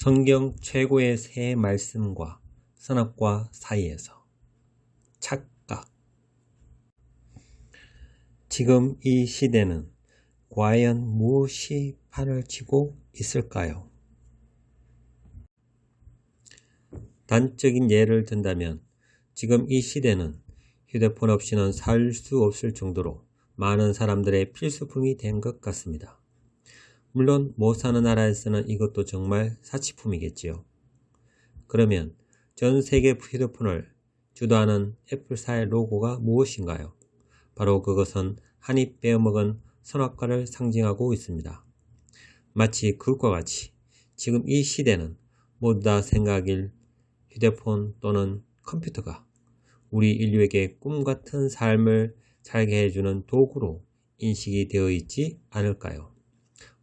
성경 최고의 새 말씀과 선악과 사이에서 착각. 지금 이 시대는 과연 무엇이 판을 치고 있을까요? 단적인 예를 든다면 지금 이 시대는 휴대폰 없이는 살 수 없을 정도로 많은 사람들의 필수품이 된 것 같습니다. 물론 못 사는 나라에서는 이것도 정말 사치품이겠지요. 그러면 전 세계 휴대폰을 주도하는 애플사의 로고가 무엇인가요? 바로 그것은 한 입 베어먹은 선악과를 상징하고 있습니다. 마치 그것과 같이 지금 이 시대는 모두 다 생각일 휴대폰 또는 컴퓨터가 우리 인류에게 꿈같은 삶을 살게 해주는 도구로 인식이 되어 있지 않을까요?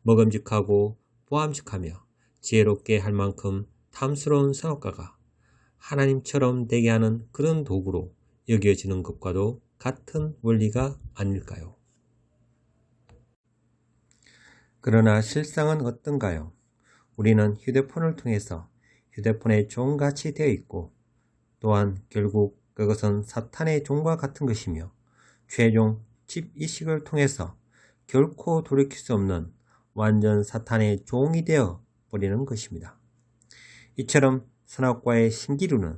먹음직하고 보암직하며 지혜롭게 할 만큼 탐스러운 선악과가 하나님처럼 되게 하는 그런 도구로 여겨지는 것과도 같은 원리가 아닐까요? 그러나 실상은 어떤가요? 우리는 휴대폰을 통해서 휴대폰의 종같이 되어 있고 또한 결국 그것은 사탄의 종과 같은 것이며 최종 칩이식을 통해서 결코 돌이킬 수 없는 완전 사탄의 종이 되어 버리는 것입니다. 이처럼 선악과의 신기루는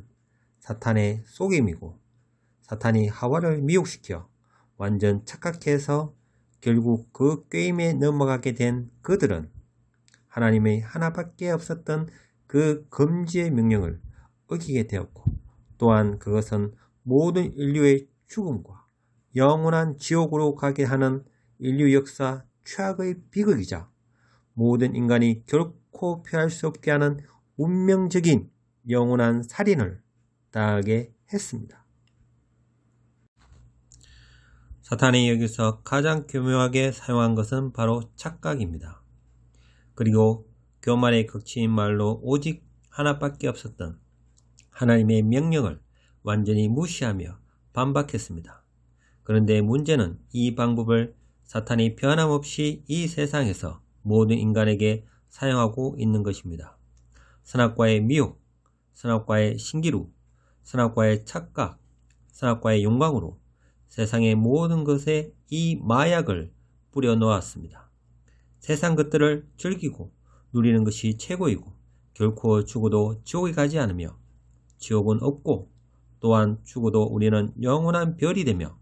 사탄의 속임이고 사탄이 하와를 미혹시켜 완전 착각케 해서 결국 그 꾀임에 넘어가게 된 그들은 하나님의 하나밖에 없었던 그 금지의 명령을 어기게 되었고 또한 그것은 모든 인류의 죽음과 영원한 지옥으로 가게 하는 인류 역사 최악의 비극이자 모든 인간이 결코 피할 수 없게 하는 운명적인 영원한 살인을 당하게 했습니다. 사탄이 여기서 가장 교묘하게 사용한 것은 바로 착각입니다. 그리고 교만의 극치인 말로 오직 하나밖에 없었던 하나님의 명령을 완전히 무시하며 반박했습니다. 그런데 문제는 이 방법을 사탄이 변함없이 이 세상에서 모든 인간에게 사용하고 있는 것입니다. 선악과의 미혹, 선악과의 신기루, 선악과의 착각, 선악과의 영광으로 세상의 모든 것에 이 마약을 뿌려 놓았습니다. 세상 것들을 즐기고 누리는 것이 최고이고 결코 죽어도 지옥에 가지 않으며 지옥은 없고 또한 죽어도 우리는 영원한 별이 되며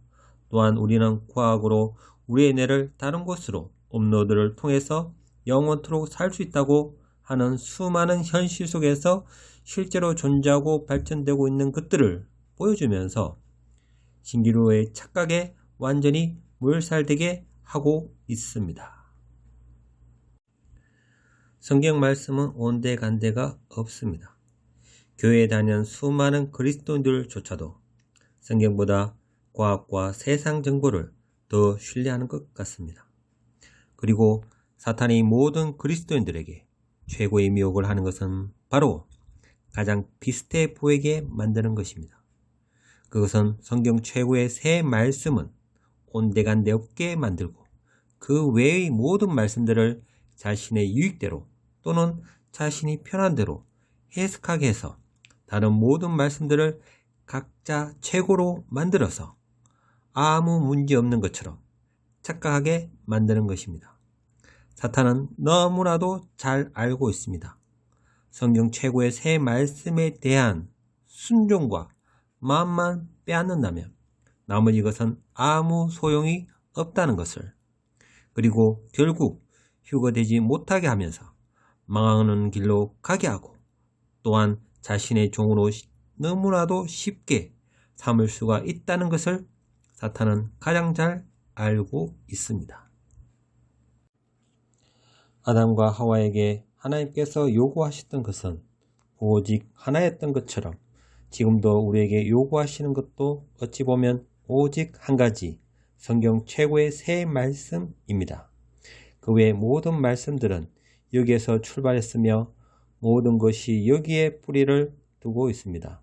또한 우리는 과학으로 우리의 뇌를 다른 곳으로 업로드를 통해서 영원토록 살 수 있다고 하는 수많은 현실 속에서 실제로 존재하고 발전되고 있는 것들을 보여주면서 신기루의 착각에 완전히 몰살되게 하고 있습니다. 성경 말씀은 온데간데가 없습니다. 교회에 다니는 수많은 그리스도인들조차도 성경보다 과학과 세상 정보를 더 신뢰하는 것 같습니다. 그리고 사탄이 모든 그리스도인들에게 최고의 미혹을 하는 것은 바로 가장 비슷해 보이게 만드는 것입니다. 그것은 성경 최고의 새 말씀은 온데간데 없게 만들고 그 외의 모든 말씀들을 자신의 유익대로 또는 자신이 편한 대로 해석하게 해서 다른 모든 말씀들을 각자 최고로 만들어서 아무 문제 없는 것처럼 착각하게 만드는 것입니다. 사탄은 너무나도 잘 알고 있습니다. 성경 최고의 새 말씀에 대한 순종과 마음만 빼앗는다면 나머지 것은 아무 소용이 없다는 것을, 그리고 결국 휴거되지 못하게 하면서 망하는 길로 가게 하고 또한 자신의 종으로 너무나도 쉽게 삼을 수가 있다는 것을 사탄은 가장 잘 알고 있습니다. 아담과 하와에게 하나님께서 요구하셨던 것은 오직 하나였던 것처럼 지금도 우리에게 요구하시는 것도 어찌 보면 오직 한 가지, 성경 최고의 새 말씀입니다. 그 외 모든 말씀들은 여기에서 출발했으며 모든 것이 여기에 뿌리를 두고 있습니다.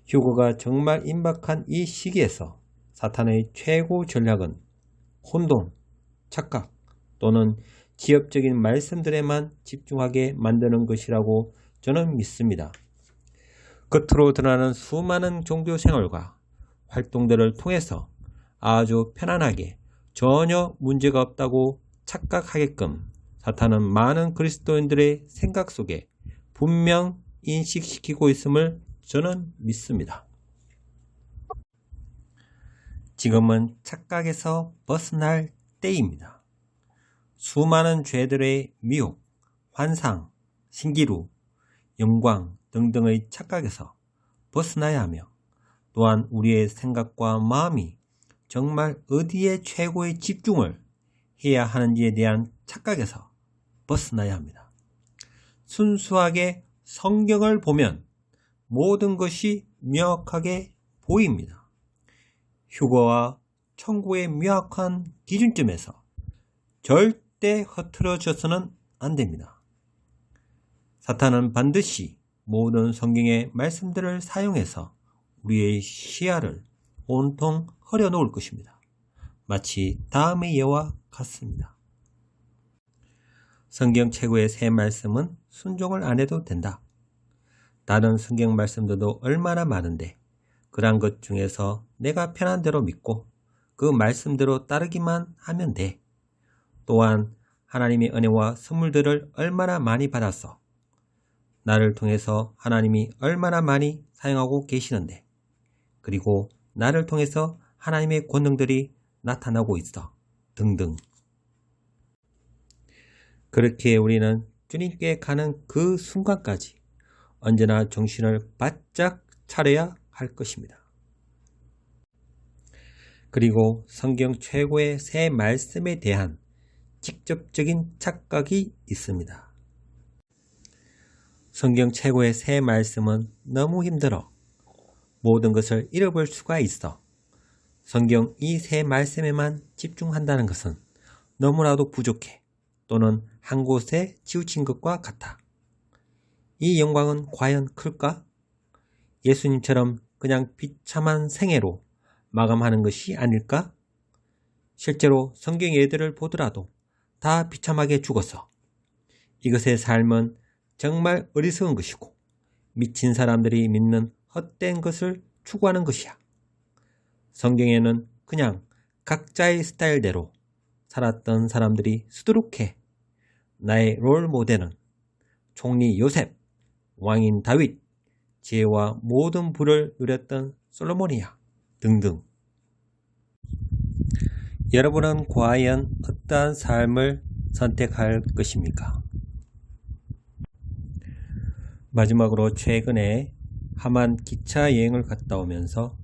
휴거가 정말 임박한 이 시기에서 사탄의 최고 전략은 혼돈, 착각 또는 지엽적인 말씀들에만 집중하게 만드는 것이라고 저는 믿습니다. 겉으로 드러나는 수많은 종교 생활과 활동들을 통해서 아주 편안하게 전혀 문제가 없다고 착각하게끔 사탄은 많은 그리스도인들의 생각 속에 분명 인식시키고 있음을 저는 믿습니다. 지금은 착각에서 벗어날 때입니다. 수많은 죄들의 미혹, 환상, 신기루, 영광 등등의 착각에서 벗어나야 하며 또한 우리의 생각과 마음이 정말 어디에 최고의 집중을 해야 하는지에 대한 착각에서 벗어나야 합니다. 순수하게 성경을 보면 모든 것이 명확하게 보입니다. 휴거와 천국의 명확한 기준점에서 절대 흐트러져서는 안 됩니다. 사탄은 반드시 모든 성경의 말씀들을 사용해서 우리의 시야를 온통 흐려놓을 것입니다. 마치 다음의 예와 같습니다. 성경 최고의 새 말씀은 순종을 안 해도 된다. 다른 성경 말씀들도 얼마나 많은데 그러한 것 중에서 내가 편한 대로 믿고 그 말씀대로 따르기만 하면 돼. 또한 하나님의 은혜와 선물들을 얼마나 많이 받았어. 나를 통해서 하나님이 얼마나 많이 사용하고 계시는데 그리고 나를 통해서 하나님의 권능들이 나타나고 있어 등등. 그렇게 우리는 주님께 가는 그 순간까지 언제나 정신을 바짝 차려야 할 것입니다. 그리고 성경 최고의 새 말씀에 대한 직접적인 착각이 있습니다. 성경 최고의 새 말씀은 너무 힘들어 모든 것을 잃어볼 수가 있어. 성경 이 새 말씀에만 집중한다는 것은 너무나도 부족해 또는 한 곳에 치우친 것과 같아. 이 영광은 과연 클까? 예수님처럼 그냥 비참한 생애로 마감하는 것이 아닐까? 실제로 성경 예들을 보더라도 다 비참하게 죽었어. 이것의 삶은 정말 어리석은 것이고 미친 사람들이 믿는 헛된 것을 추구하는 것이야. 성경에는 그냥 각자의 스타일대로 살았던 사람들이 수두룩해. 나의 롤 모델은 총리 요셉, 왕인 다윗, 지혜와 모든 부를 누렸던 솔로몬이야 등등. 여러분은 과연 어떠한 삶을 선택할 것입니까? 마지막으로 최근에 하만 기차 여행을 갔다 오면서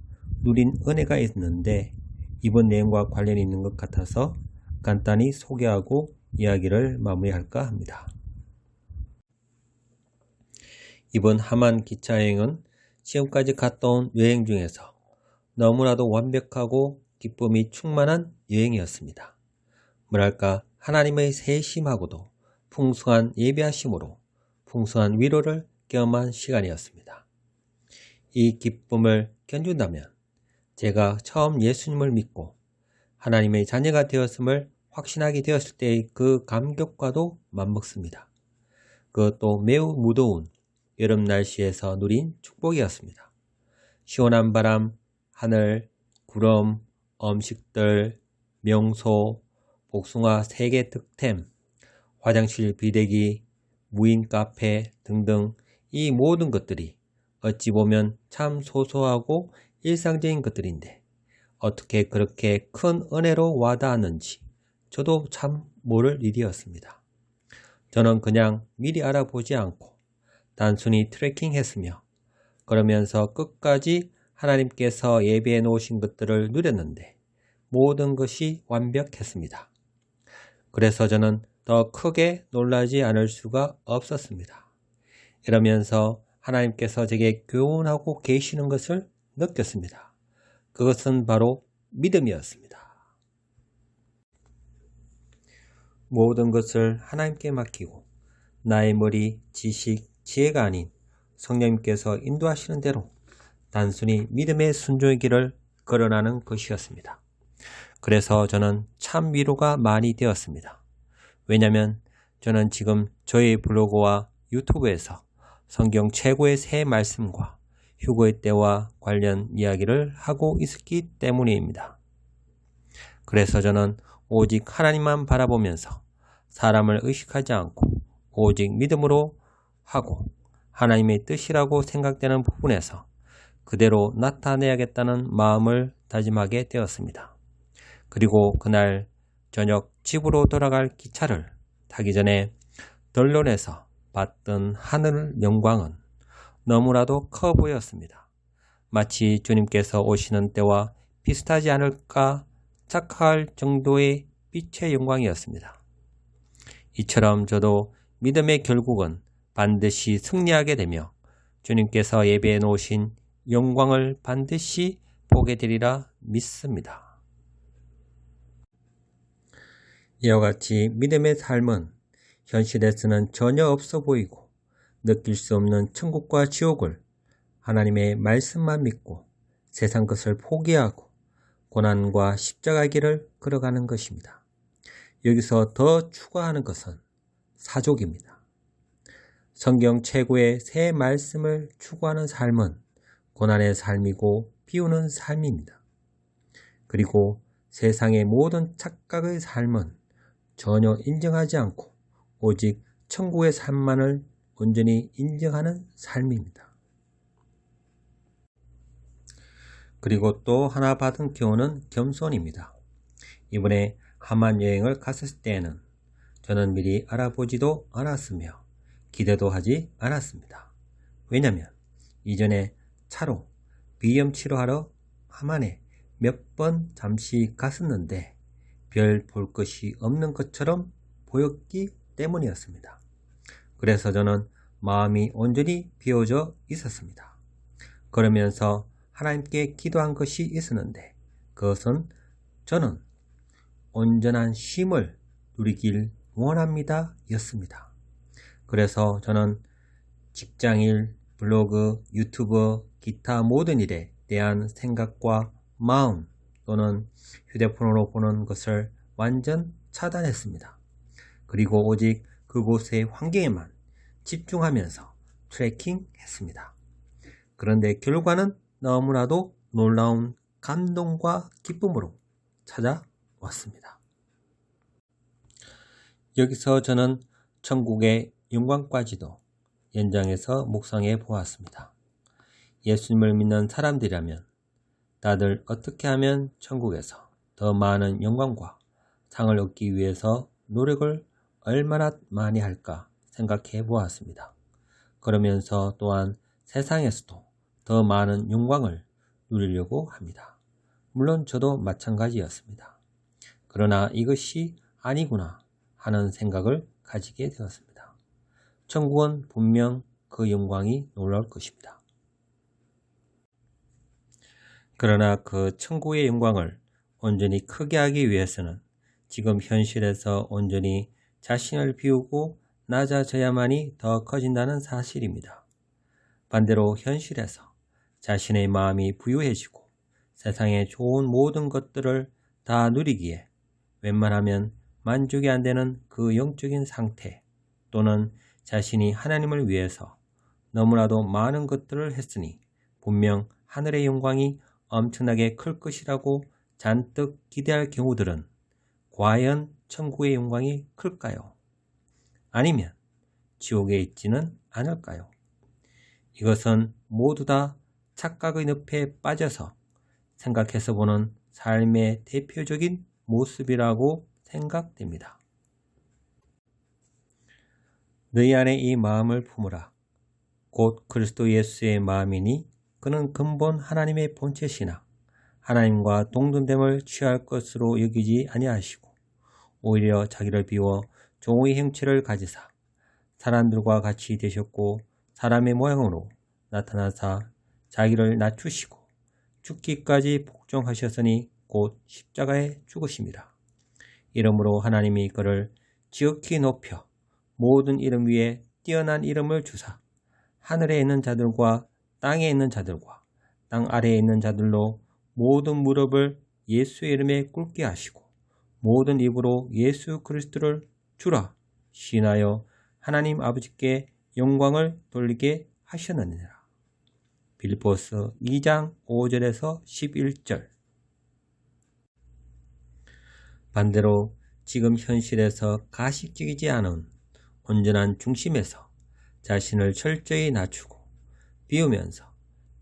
누린 은혜가 있는데 이번 내용과 관련이 있는 것 같아서 간단히 소개하고 이야기를 마무리할까 합니다. 이번 하만 기차 여행은 지금까지 갔다 온 여행 중에서 너무나도 완벽하고 기쁨이 충만한 여행이었습니다. 뭐랄까 하나님의 세심하고도 풍성한 예배하심으로 풍성한 위로를 경험한 시간이었습니다. 이 기쁨을 견준다면 제가 처음 예수님을 믿고 하나님의 자녀가 되었음을 확신하게 되었을 때의 그 감격과도 맞먹습니다. 그것도 매우 무더운 여름 날씨에서 누린 축복이었습니다. 시원한 바람, 하늘, 구름, 음식들, 명소, 복숭아 세계 득템, 화장실 비대기, 무인 카페 등등 이 모든 것들이 어찌 보면 참 소소하고 일상적인 것들인데 어떻게 그렇게 큰 은혜로 와닿았는지 저도 참 모를 일이었습니다. 저는 그냥 미리 알아보지 않고 단순히 트래킹했으며 그러면서 끝까지 하나님께서 예배해 놓으신 것들을 누렸는데 모든 것이 완벽했습니다. 그래서 저는 더 크게 놀라지 않을 수가 없었습니다. 이러면서 하나님께서 제게 교훈하고 계시는 것을 느꼈습니다. 그것은 바로 믿음이었습니다. 모든 것을 하나님께 맡기고 나의 머리, 지식, 지혜가 아닌 성령님께서 인도하시는 대로 단순히 믿음의 순종의 길을 걸어가는 것이었습니다. 그래서 저는 참 위로가 많이 되었습니다. 왜냐하면 저는 지금 저의 블로그와 유튜브에서 성경 최고의 새 말씀과 휴거의 때와 관련 이야기를 하고 있기 때문입니다. 그래서 저는 오직 하나님만 바라보면서 사람을 의식하지 않고 오직 믿음으로 하고 하나님의 뜻이라고 생각되는 부분에서 그대로 나타내야겠다는 마음을 다짐하게 되었습니다. 그리고 그날 저녁 집으로 돌아갈 기차를 타기 전에 덜론에서 봤던 하늘 영광은 너무나도 커 보였습니다. 마치 주님께서 오시는 때와 비슷하지 않을까 착각할 정도의 빛의 영광이었습니다. 이처럼 저도 믿음의 결국은 반드시 승리하게 되며 주님께서 예배해 놓으신 영광을 반드시 보게 되리라 믿습니다. 이와 같이 믿음의 삶은 현실에서는 전혀 없어 보이고 느낄 수 없는 천국과 지옥을 하나님의 말씀만 믿고 세상 것을 포기하고 고난과 십자가의 길을 걸어가는 것입니다. 여기서 더 추가하는 것은 사족입니다. 성경 최고의 새 말씀을 추구하는 삶은 고난의 삶이고 비우는 삶입니다. 그리고 세상의 모든 착각의 삶은 전혀 인정하지 않고 오직 천국의 삶만을 온전히 인정하는 삶입니다. 그리고 또 하나 받은 교훈은 겸손입니다. 이번에 하만 여행을 갔을 때에는 저는 미리 알아보지도 않았으며 기대도 하지 않았습니다. 왜냐하면 이전에 차로 비염 치료하러 하만에 몇 번 잠시 갔었는데 별 볼 것이 없는 것처럼 보였기 때문이었습니다. 그래서 저는 마음이 온전히 비워져 있었습니다. 그러면서 하나님께 기도한 것이 있었는데 그것은 저는 온전한 쉼을 누리길 원합니다 였습니다. 그래서 저는 직장일, 블로그, 유튜브, 기타 모든 일에 대한 생각과 마음 또는 휴대폰으로 보는 것을 완전 차단했습니다. 그리고 오직 그곳의 환경에만 집중하면서 트래킹했습니다. 그런데 결과는 너무나도 놀라운 감동과 기쁨으로 찾아왔습니다. 여기서 저는 천국의 영광까지도 연장해서 묵상해 보았습니다. 예수님을 믿는 사람들이라면 다들 어떻게 하면 천국에서 더 많은 영광과 상을 얻기 위해서 노력을 얼마나 많이 할까 생각해 보았습니다. 그러면서 또한 세상에서도 더 많은 영광을 누리려고 합니다. 물론 저도 마찬가지였습니다. 그러나 이것이 아니구나 하는 생각을 가지게 되었습니다. 천국은 분명 그 영광이 놀라울 것입니다. 그러나 그 천국의 영광을 온전히 크게 하기 위해서는 지금 현실에서 온전히 자신을 비우고 낮아져야만이 더 커진다는 사실입니다. 반대로 현실에서 자신의 마음이 부유해지고 세상의 좋은 모든 것들을 다 누리기에 웬만하면 만족이 안 되는 그 영적인 상태 또는 자신이 하나님을 위해서 너무나도 많은 것들을 했으니 분명 하늘의 영광이 엄청나게 클 것이라고 잔뜩 기대할 경우들은 과연 천국의 영광이 클까요? 아니면 지옥에 있지는 않을까요? 이것은 모두 다 착각의 늪에 빠져서 생각해서 보는 삶의 대표적인 모습이라고 생각됩니다. 너희 안에 이 마음을 품으라. 곧 그리스도 예수의 마음이니 그는 근본 하나님의 본체시나 하나님과 동등됨을 취할 것으로 여기지 아니하시고 오히려 자기를 비워 종의 형체를 가지사 사람들과 같이 되셨고 사람의 모양으로 나타나사 자기를 낮추시고 죽기까지 복종하셨으니 곧 십자가에 죽으심이라. 이러므로 하나님이 그를 지극히 높여 모든 이름 위에 뛰어난 이름을 주사 하늘에 있는 자들과 땅에 있는 자들과 땅 아래에 있는 자들로 모든 무릎을 예수의 이름에 꿇게 하시고 모든 입으로 예수 그리스도를 주라 시인하여 하나님 아버지께 영광을 돌리게 하셨느니라. 빌립보서 2장 5절에서 11절. 반대로 지금 현실에서 가식적이지 않은 온전한 중심에서 자신을 철저히 낮추고 비우면서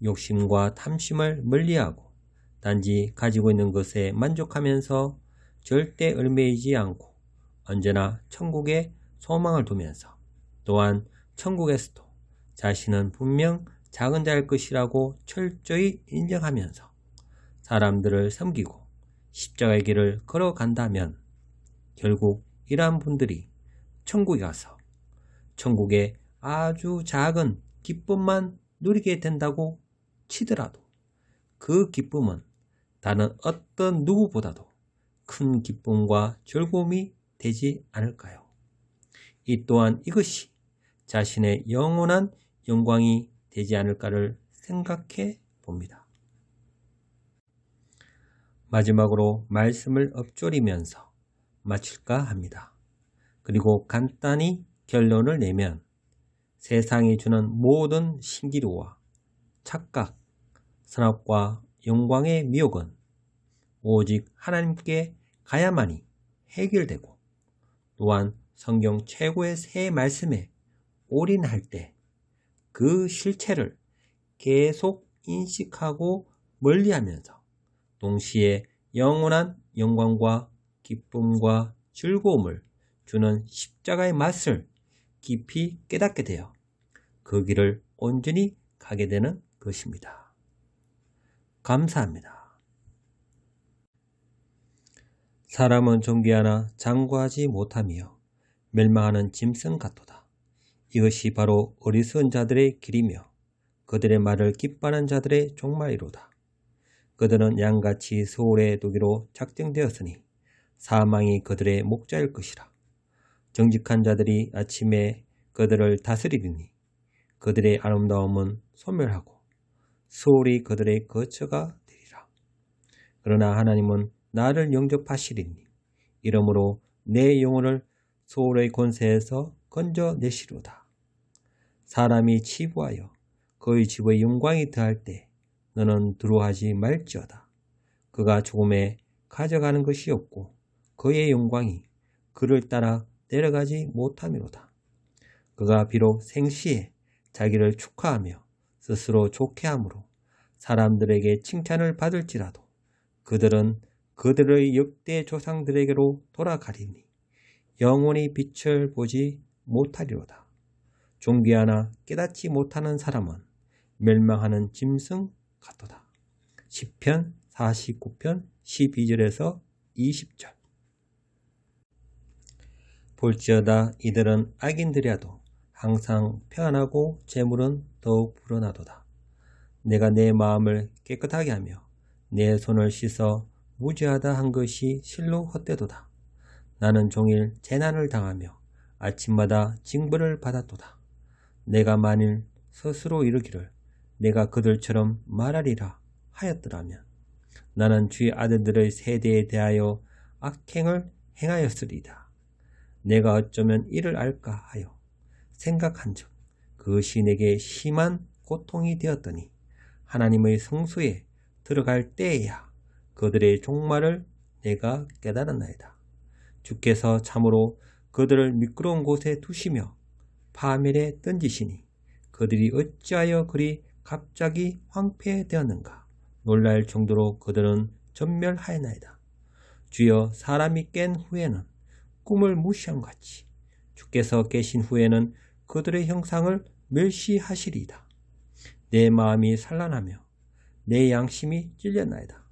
욕심과 탐심을 멀리하고 단지 가지고 있는 것에 만족하면서 절대 얽매이지 않고 언제나 천국에 소망을 두면서 또한 천국에서도 자신은 분명 작은 자일 것이라고 철저히 인정하면서 사람들을 섬기고 십자가의 길을 걸어간다면 결국 이러한 분들이 천국에 가서 천국의 아주 작은 기쁨만 누리게 된다고 치더라도 그 기쁨은 다른 어떤 누구보다도 큰 기쁨과 즐거움이 되지 않을까요? 이 또한 이것이 자신의 영원한 영광이 되지 않을까를 생각해 봅니다. 마지막으로 말씀을 읊조리면서 마칠까 합니다. 그리고 간단히 결론을 내면 세상이 주는 모든 신기루와 착각, 선악과 영광의 미혹은 오직 하나님께 가야만이 해결되고 또한 성경 최고의 새 말씀에 올인할 때 그 실체를 계속 인식하고 멀리하면서 동시에 영원한 영광과 기쁨과 즐거움을 주는 십자가의 맛을 깊이 깨닫게 되어 그 길을 온전히 가게 되는 것입니다. 감사합니다. 사람은 존귀하나 장구하지 못하며 멸망하는 짐승 같도다. 이것이 바로 어리석은 자들의 길이며 그들의 말을 기뻐하는 자들의 종말이로다. 그들은 양같이 소울의 도기로 작정되었으니 사망이 그들의 목자일 것이라. 정직한 자들이 아침에 그들을 다스리리니 그들의 아름다움은 소멸하고 소울이 그들의 거처가 되리라. 그러나 하나님은 나를 영접하시리니 이러므로 내 영혼을 소울의 권세에서 건져내시로다. 사람이 치부하여 그의 집의 영광이 더할 때 너는 두려워하지 말지어다. 그가 조금에 가져가는 것이 없고 그의 영광이 그를 따라 내려가지 못함이로다. 그가 비록 생시에 자기를 축하하며 스스로 좋게 함으로 사람들에게 칭찬을 받을지라도 그들은 그들의 역대 조상들에게로 돌아가리니 영원히 빛을 보지 못하리로다. 존귀하나 깨닫지 못하는 사람은 멸망하는 짐승 같도다. 시편 49편 12절에서 20절. 볼지어다 이들은 악인들이라도 항상 평안하고 재물은 더욱 불어나도다. 내가 내 마음을 깨끗하게 하며 내 손을 씻어 무죄하다 한 것이 실로 헛되도다. 나는 종일 재난을 당하며 아침마다 징벌을 받았도다. 내가 만일 스스로 이르기를 내가 그들처럼 말하리라 하였더라면 나는 주의 아들들의 세대에 대하여 악행을 행하였으리이다. 내가 어쩌면 이를 알까 하여 생각한즉 그것이 내게 심한 고통이 되었더니 하나님의 성소에 들어갈 때에야 그들의 종말을 내가 깨달았나이다. 주께서 참으로 그들을 미끄러운 곳에 두시며 파멸에 던지시니 그들이 어찌하여 그리 갑자기 황폐되었는가. 놀랄 정도로 그들은 전멸하였나이다. 주여 사람이 깬 후에는 꿈을 무시한 같이 주께서 계신 후에는 그들의 형상을 멸시하시리이다. 내 마음이 산란하며 내 양심이 찔렸나이다.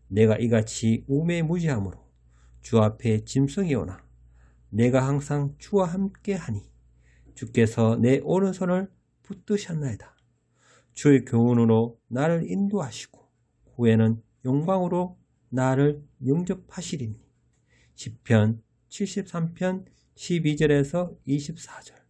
내가 이같이 우매무지함으로 주 앞에 짐승이 오나 내가 항상 주와 함께하니 주께서 내 오른손을 붙드셨나이다. 주의 교훈으로 나를 인도하시고 후에는 영광으로 나를 영접하시리니. 시편 73편 12절에서 24절.